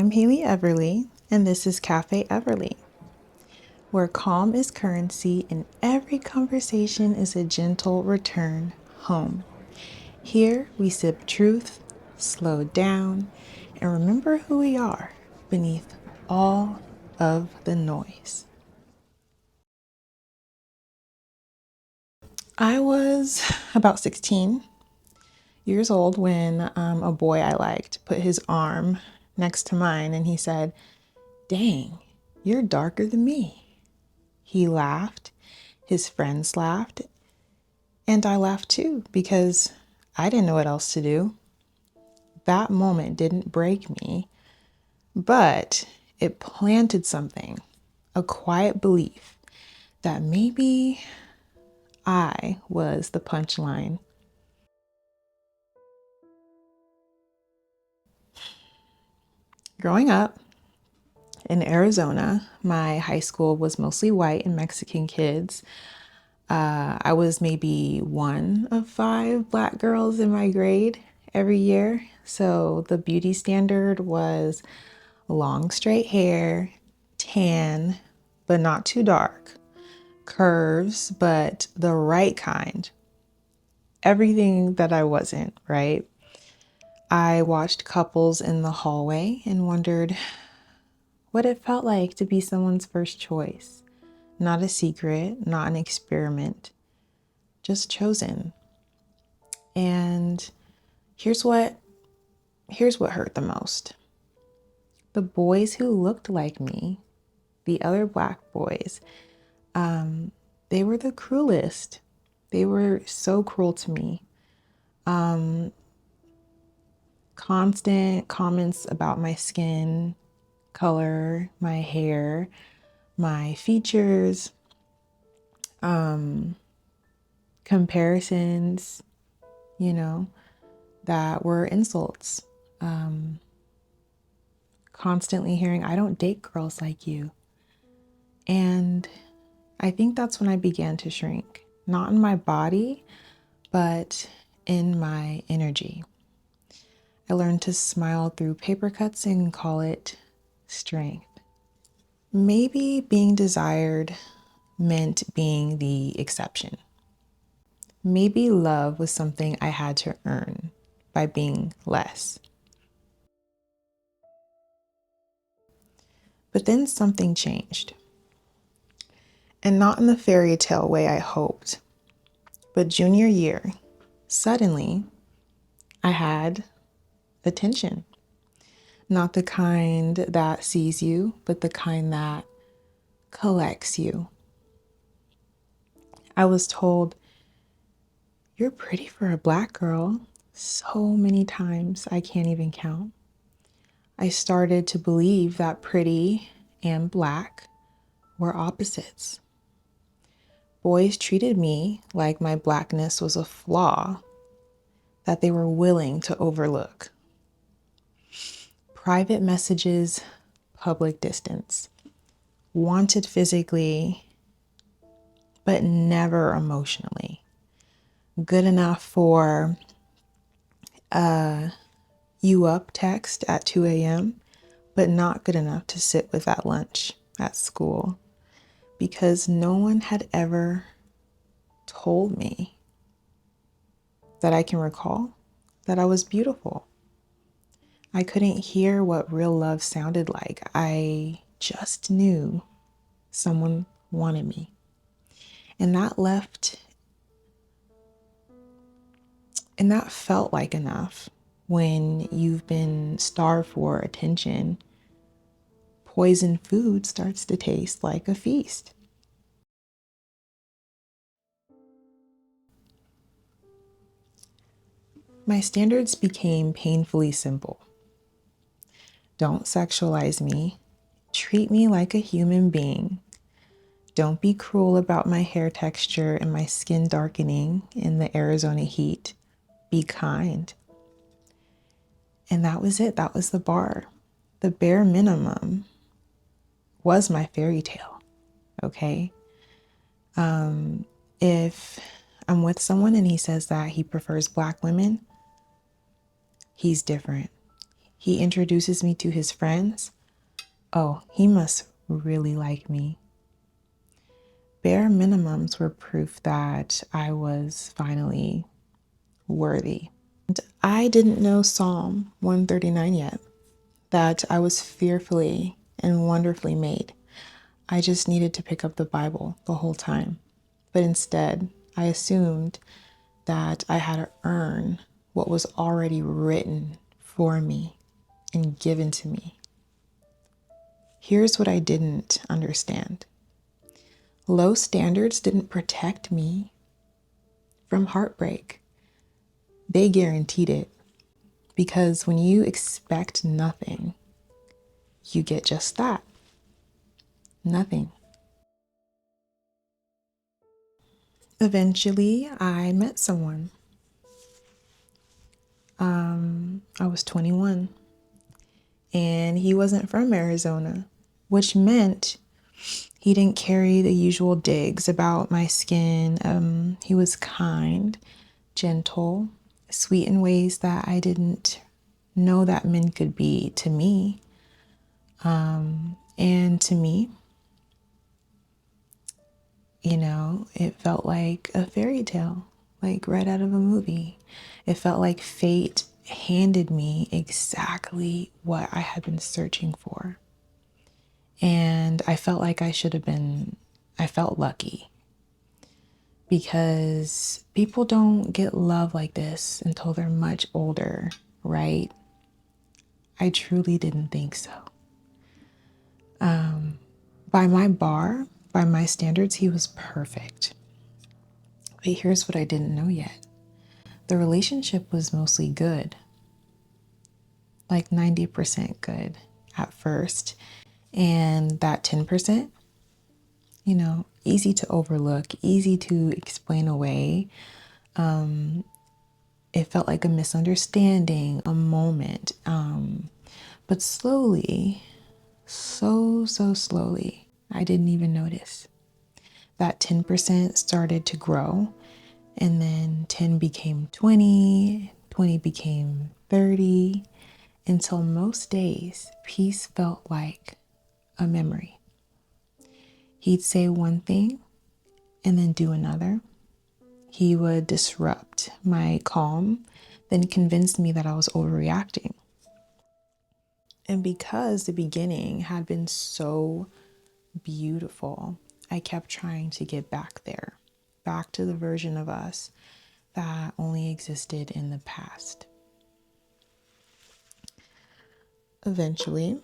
I'm Hailey Everly, and this is Café Everly, where calm is currency and every conversation is a gentle return home. Here we sip truth, slow down, and remember who we are beneath all of the noise. I was about 16 years old when a boy I liked put his arm next to mine and he said, "Dang, you're darker than me." He laughed, his friends laughed, and I laughed too because I didn't know what else to do. That moment didn't break me, but it planted something, a quiet belief that maybe I was the punchline. Growing up in Arizona, my high school was mostly white and Mexican kids. I was maybe one of 5 Black girls in my grade every year. So the beauty standard was long, straight hair, tan, but not too dark, curves, but the right kind. Everything that I wasn't, right? I watched couples in the hallway and wondered what it felt like to be someone's first choice. Not a secret, not an experiment, just chosen. And here's what hurt the most. The boys who looked like me, the other Black boys, they were the cruelest. They were so cruel to me. Constant comments about my skin color, my hair, my features, comparisons, that were insults. Constantly hearing, "I don't date girls like you." And I think that's when I began to shrink, not in my body, but in my energy. I learned to smile through paper cuts and call it strength. Maybe being desired meant being the exception. Maybe love was something I had to earn by being less. But then something changed. And not in the fairy tale way I hoped. But junior year, suddenly, I had attention. Not the kind that sees you, but the kind that collects you. I was told, "You're pretty for a Black girl," so many times I can't even count. I started to believe that pretty and Black were opposites. Boys treated me like my Blackness was a flaw that they were willing to overlook. Private messages, public distance. Wanted physically, but never emotionally. Good enough for you up text at 2 a.m., but not good enough to sit with at lunch at school because no one had ever told me that I can recall that I was beautiful. I couldn't hear what real love sounded like. I just knew someone wanted me. And that felt like enough when you've been starved for attention. Poisoned food starts to taste like a feast. My standards became painfully simple. Don't sexualize me. Treat me like a human being. Don't be cruel about my hair texture and my skin darkening in the Arizona heat. Be kind. And that was it. That was the bar. The bare minimum was my fairy tale. Okay. If I'm with someone and he says that he prefers Black women, he's different. He introduces me to his friends. Oh, he must really like me. Bare minimums were proof that I was finally worthy. And I didn't know Psalm 139 yet, that I was fearfully and wonderfully made. I just needed to pick up the Bible the whole time. But instead, I assumed that I had to earn what was already written for me and given to me. Here's what I didn't understand. Low standards didn't protect me from heartbreak. They guaranteed it. Because when you expect nothing, you get just that. Nothing. Eventually, I met someone. I was 21 and he wasn't from Arizona, which meant he didn't carry the usual digs about my skin. He was kind, gentle, sweet in ways that I didn't know that men could be to me. And to me, it felt like a fairy tale, like right out of a movie. It felt like fate handed me exactly what I had been searching for. And I felt like I felt lucky because people don't get love like this until they're much older, right? I truly didn't think so. By my standards, he was perfect. But here's what I didn't know yet. The relationship was mostly good, like 90% good at first. And that 10%, easy to overlook, easy to explain away. It felt like a misunderstanding, a moment. But slowly, so slowly, I didn't even notice. That 10% started to grow, and then 10 became 20, 20 became 30, until most days, peace felt like a memory. He'd say one thing and then do another. He would disrupt my calm, then convince me that I was overreacting. And because the beginning had been so beautiful, I kept trying to get back there, back to the version of us that only existed in the past. Eventually,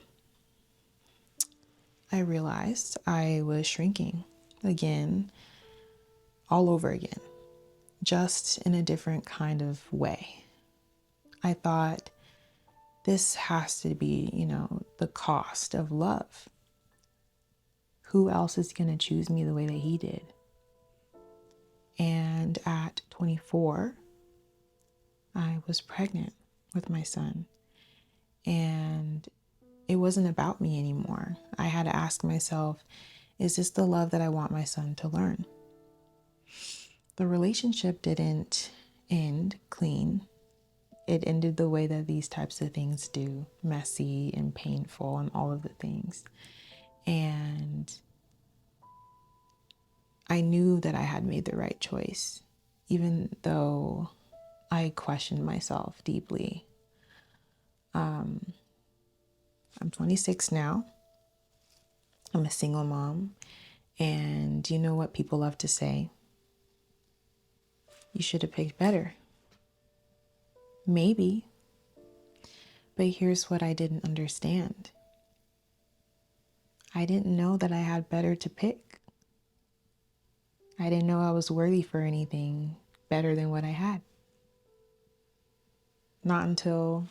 I realized I was shrinking again, all over again, just in a different kind of way. I thought this has to be, the cost of love. Who else is going to choose me the way that he did? And at 24, I was pregnant with my son. And it wasn't about me anymore. I had to ask myself, is this the love that I want my son to learn? The relationship didn't end clean. It ended the way that these types of things do, messy and painful and all of the things. And I knew that I had made the right choice, even though I questioned myself deeply. I'm 26 now. I'm a single mom. And you know what people love to say? You should have picked better. Maybe. But here's what I didn't understand. I didn't know that I had better to pick. I didn't know I was worthy for anything better than what I had. Not until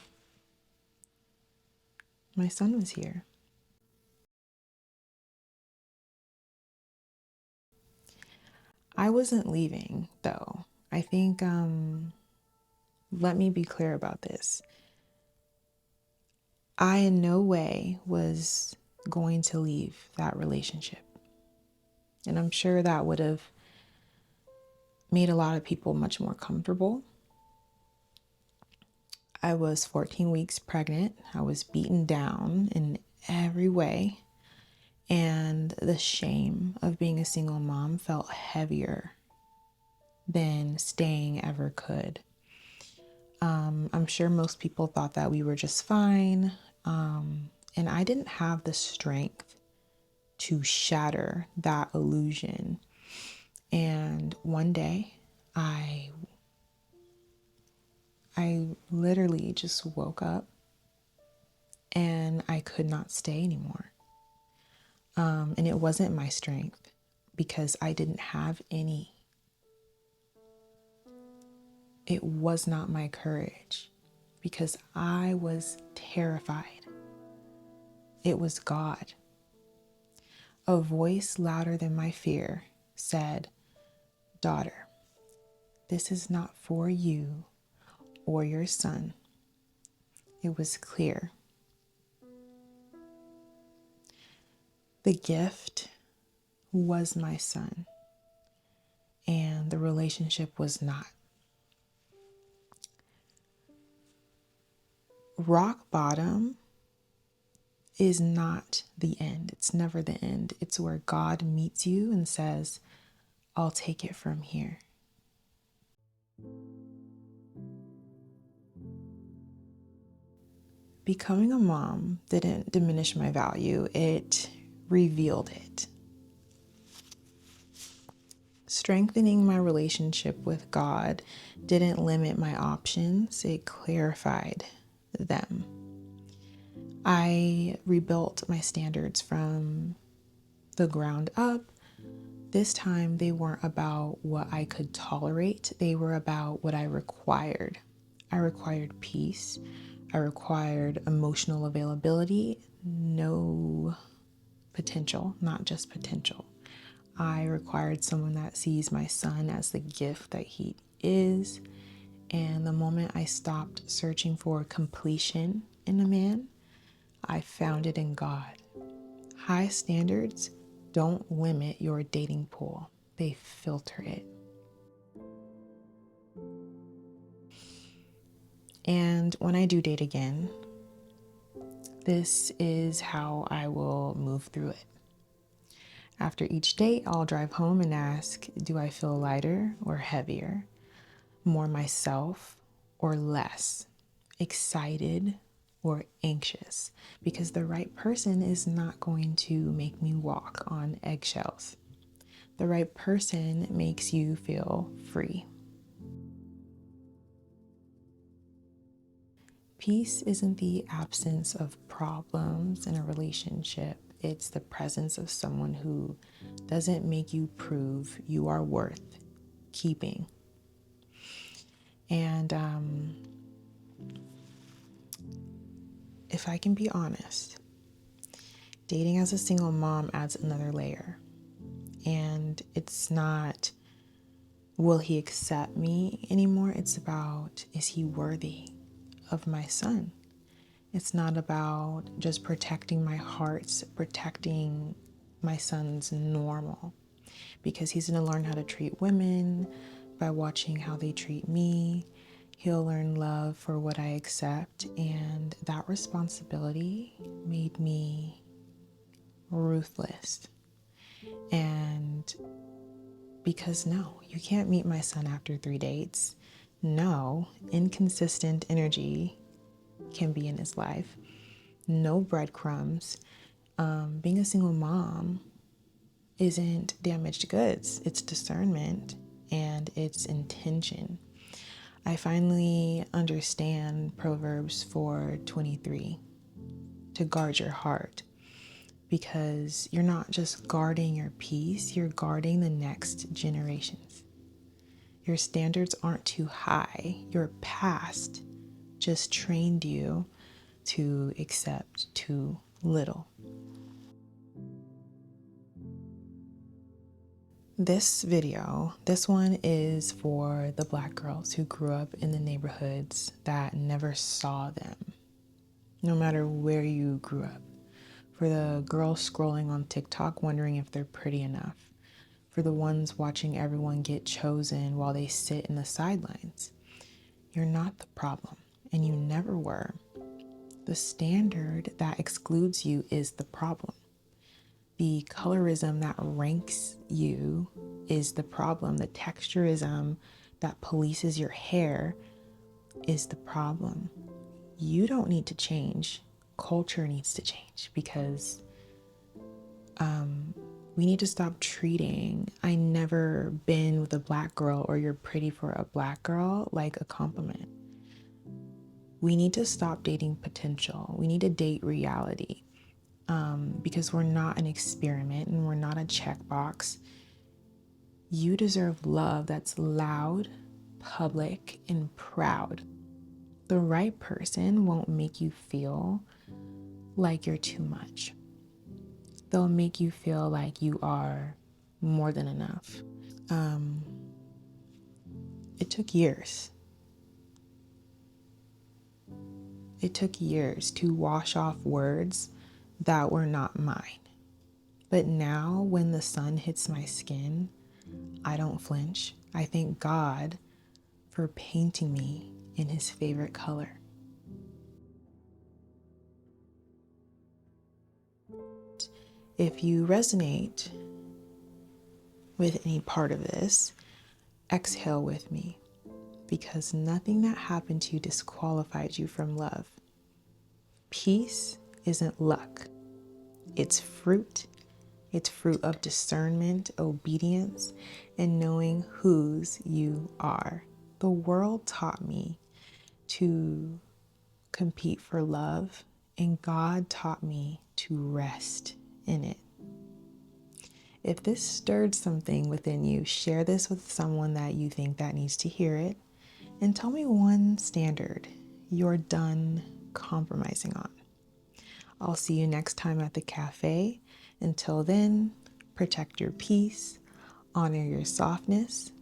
my son was here. I wasn't leaving, though. I think, let me be clear about this. I in no way was going to leave that relationship. And I'm sure that would have made a lot of people much more comfortable. I was 14 weeks pregnant. I was beaten down in every way. And the shame of being a single mom felt heavier than staying ever could. I'm sure most people thought that we were just fine. And I didn't have the strength to shatter that illusion. And one day, I literally just woke up and I could not stay anymore. And it wasn't my strength because I didn't have any. It was not my courage because I was terrified. It was God. A voice louder than my fear said, "Daughter, this is not for you or your son." It was clear. The gift was my son, and the relationship was not. Rock bottom is not the end. It's never the end. It's where God meets you and says, "I'll take it from here." Becoming a mom didn't diminish my value, it revealed it. Strengthening my relationship with God didn't limit my options, it clarified them. I rebuilt my standards from the ground up. This time, they weren't about what I could tolerate, they were about what I required. I required peace, I required emotional availability, no potential, not just potential. I required someone that sees my son as the gift that he is. And the moment I stopped searching for completion in a man, I found it in God. High standards don't limit your dating pool, they filter it. And when I do date again, this is how I will move through it. After each date, I'll drive home and ask, do I feel lighter or heavier? More myself or less? Excited or anxious? Because the right person is not going to make me walk on eggshells. The right person makes you feel free. Peace isn't the absence of problems in a relationship. It's the presence of someone who doesn't make you prove you are worth keeping. And if I can be honest, dating as a single mom adds another layer. And it's not, will he accept me anymore? It's about, is he worthy of my son? It's not about just protecting my heart, it's protecting my son's normal. Because he's going to learn how to treat women by watching how they treat me. He'll learn love for what I accept. And that responsibility made me ruthless. And because no, you can't meet my son after 3 dates. No, inconsistent energy can be in his life. No breadcrumbs. Being a single mom isn't damaged goods. It's discernment and it's intention. I finally understand Proverbs 4:23, to guard your heart, because you're not just guarding your peace, you're guarding the next generations. Your standards aren't too high. Your past just trained you to accept too little. This one is for the Black girls who grew up in the neighborhoods that never saw them, no matter where you grew up. For the girls scrolling on TikTok wondering if they're pretty enough. For the ones watching everyone get chosen while they sit in the sidelines. You're not the problem. and you never were. The standard that excludes you is the problem. The colorism that ranks you is the problem. The texturism that polices your hair is the problem. You don't need to change. Culture needs to change because we need to stop treating "I never been with a black girl" or "you're pretty for a black girl" like a compliment. We need to stop dating potential. We need to date reality, because we're not an experiment and we're not a checkbox. You deserve love that's loud, public, and proud. The right person won't make you feel like you're too much. They'll make you feel like you are more than enough. It took years. It took years to wash off words that were not mine. But now, when the sun hits my skin, I don't flinch. I thank God for painting me in his favorite color. If you resonate with any part of this, exhale with me, because nothing that happened to you disqualified you from love. Peace isn't luck, it's fruit. It's fruit of discernment, obedience, and knowing whose you are. The world taught me to compete for love, and God taught me to rest in it. If this stirred something within you, share this with someone that you think that needs to hear it, and tell me one standard you're done compromising on. I'll see you next time at the cafe. Until then, protect your peace, honor your softness,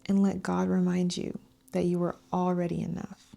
and let God remind you that you are already enough.